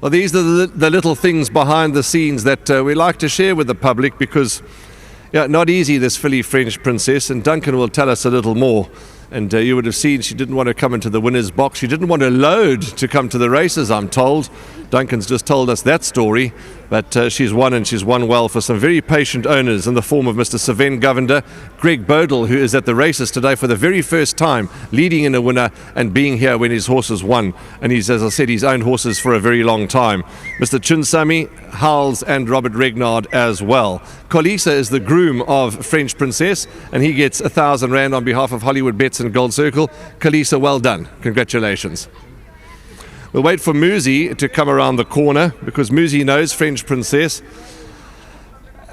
Well, these are the little things behind the scenes that we like to share with the public because, yeah, not easy, this filly French Princess, and Duncan will tell us a little more. And you would have seen she didn't want to come into the winner's box. She didn't want to load to come to the races, I'm told. Duncan's just told us that story. But she's won, and she's won well for some very patient owners in the form of Mr. Sven Govender, Greg Bodle, who is at the races today for the very first time, leading in a winner and being here when his horses won. And he's, as I said, he's owned horses for a very long time. Mr. Chinsami, Howells and Robert Regnard as well. Colisa is the groom of French Princess, and he gets R1,000 on behalf of Hollywoodbets and Gold Circle. Colisa, well done. Congratulations. We'll wait for Muzi to come around the corner because Muzi knows French Princess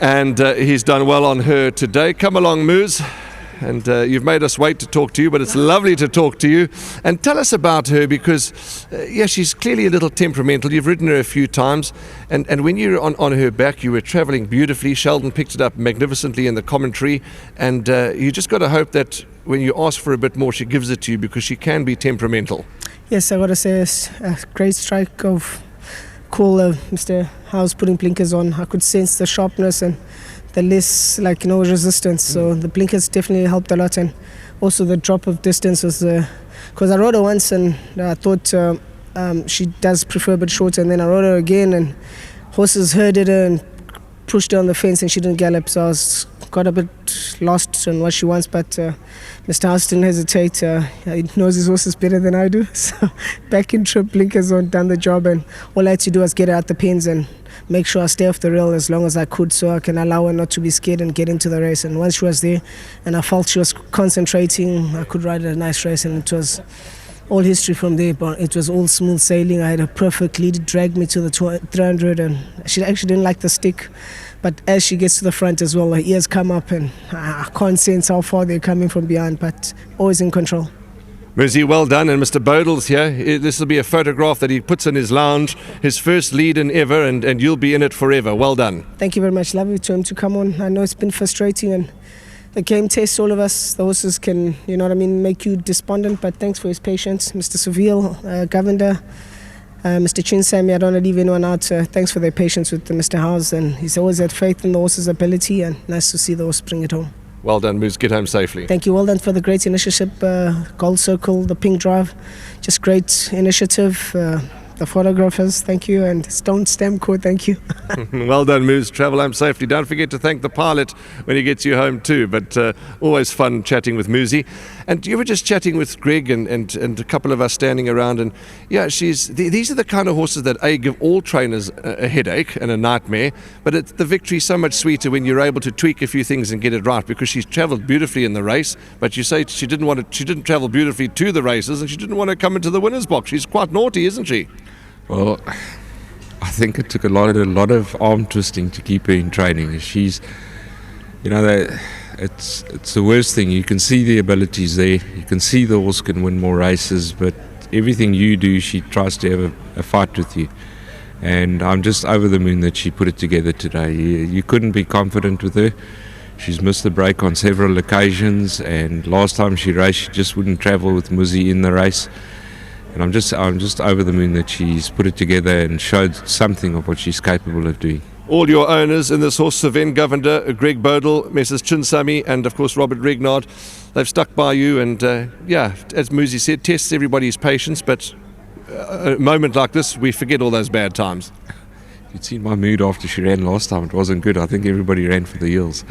and he's done well on her today. Come along, Muz. And you've made us wait to talk to you, but it's lovely to talk to you. And tell us about her because, yeah, she's clearly a little temperamental. You've ridden her a few times. And when you were on her back, you were travelling beautifully. Sheldon picked it up magnificently in the commentary. And you just got to hope that when you ask for a bit more, she gives it to you because she can be temperamental. Yes, I got to say it's a great strike of cool. Mr. House putting blinkers on. I could sense the sharpness and the less, resistance. So the blinkers definitely helped a lot. And also the drop of distance was, because I rode her once and I thought she does prefer a bit shorter. And then I rode her again and horses herded her and pushed her on the fence and she didn't gallop. So I got a bit lost on what she wants, but Mr. House didn't hesitate. He knows his horses better than I do. So back in trip, blinkers on, done the job, and all I had to do was get her out the pins and make sure I stay off the rail as long as I could so I can allow her not to be scared and get into the race. And once she was there and I felt she was concentrating, I could ride a nice race, and it was all history from there. But it was all smooth sailing. I had a perfect lead, dragged me to the 300, and she actually didn't like the stick. But as she gets to the front as well, her ears come up and I can't sense how far they're coming from behind, but always in control. Muzi, well done. And Mr. Bodle's here. This will be a photograph that he puts in his lounge, his first lead-in ever, and you'll be in it forever. Well done. Thank you very much. Lovely to him to come on. I know it's been frustrating and the game tests all of us. The horses can, make you despondent, but thanks for his patience. Mr. Seville, Govender, Mr. Chinsami, I don't want to leave anyone out. Thanks for their patience with Mr. Howes, and he's always had faith in the horse's ability, and nice to see the horse bring it home. Well done, Moose. Get home safely. Thank you. Well done for the great initiative, Gold Circle, the Pink Drive. Just great initiative. The photographers, thank you, and Stone Stem Court, thank you. Well done, Moose. Travel home safely. Don't forget to thank the pilot when he gets you home too, but always fun chatting with Muzi. And you were just chatting with Greg and a couple of us standing around, and yeah, these are the kind of horses that give all trainers a headache and a nightmare, but the victory's so much sweeter when you're able to tweak a few things and get it right, because she's travelled beautifully in the race, but you say she didn't travel beautifully to the races, and she didn't want to come into the winner's box. She's quite naughty, isn't she? Well, I think it took a lot of arm twisting to keep her in training. She's, it's the worst thing. You can see the abilities there. You can see the horse can win more races, but everything you do, she tries to have a fight with you. And I'm just over the moon that she put it together today. You couldn't be confident with her. She's missed the break on several occasions, and last time she raced, she just wouldn't travel with Muzi in the race. And I'm just over the moon that she's put it together and showed something of what she's capable of doing. All your owners in this horse, Sven Govender, Greg Bodle, Messrs. Chinsami, and of course Robert Regnard, they've stuck by you, and as Muzi said, tests everybody's patience, but a moment like this, we forget all those bad times. You'd seen my mood after she ran last time. It wasn't good. I think everybody ran for the heels.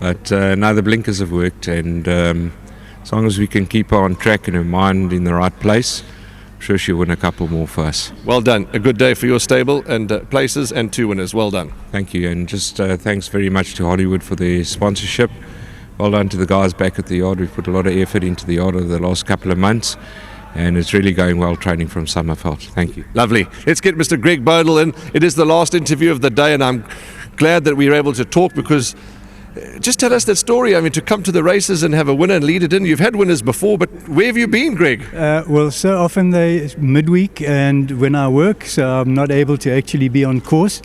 But now the blinkers have worked, and as long as we can keep her on track and her mind in the right place, I'm sure she'll win a couple more for us. Well done. A good day for your stable and places and 2 winners. Well done. Thank you. And just thanks very much to Hollywood for their sponsorship. Well done to the guys back at the yard. We've put a lot of effort into the yard over the last couple of months, and it's really going well training from Summerveld. Thank you. Lovely. Let's get Mr. Greg Bodle in. It is the last interview of the day, and I'm glad that we were able to talk, because just tell us that story. I mean, to come to the races and have a winner and lead it in. You've had winners before, but where have you been, Greg? Well, so often they midweek and when I work, so I'm not able to actually be on course.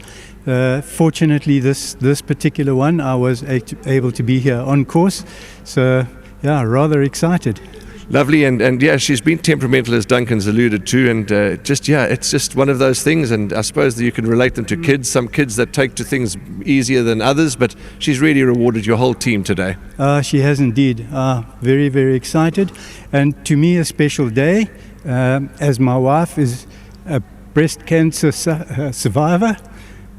Fortunately, this particular one, I was able to be here on course. So, yeah, rather excited. Lovely, and yeah, she's been temperamental, as Duncan's alluded to, and it's just one of those things, and I suppose that you can relate them to kids, some kids that take to things easier than others, but she's really rewarded your whole team today. She has indeed. Very, very excited, and to me a special day, as my wife is a breast cancer survivor.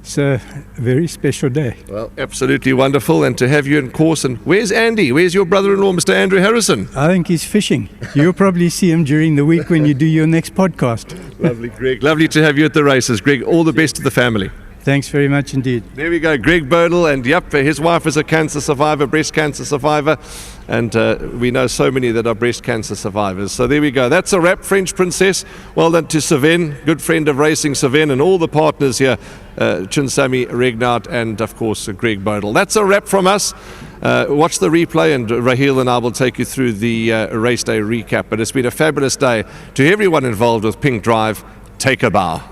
It's a very special day. Well, absolutely wonderful, and to have you in course. And where's Andy? Where's your brother-in-law, Mr. Andrew Harrison? I think he's fishing. You'll probably see him during the week when you do your next podcast. Lovely, Greg. Lovely to have you at the races. Greg, all the best to the family. Thanks very much indeed. There we go, Greg Bodle, and yep, his wife is a cancer survivor, breast cancer survivor, and we know so many that are breast cancer survivors. So there we go. That's a wrap, French Princess. Well done to Sven, good friend of racing, Sven, and all the partners here, Chinsami Regnaut, and of course Greg Bodle. That's a wrap from us. Watch the replay, and Raheel and I will take you through the race day recap. But it's been a fabulous day. To everyone involved with Pink Drive, take a bow.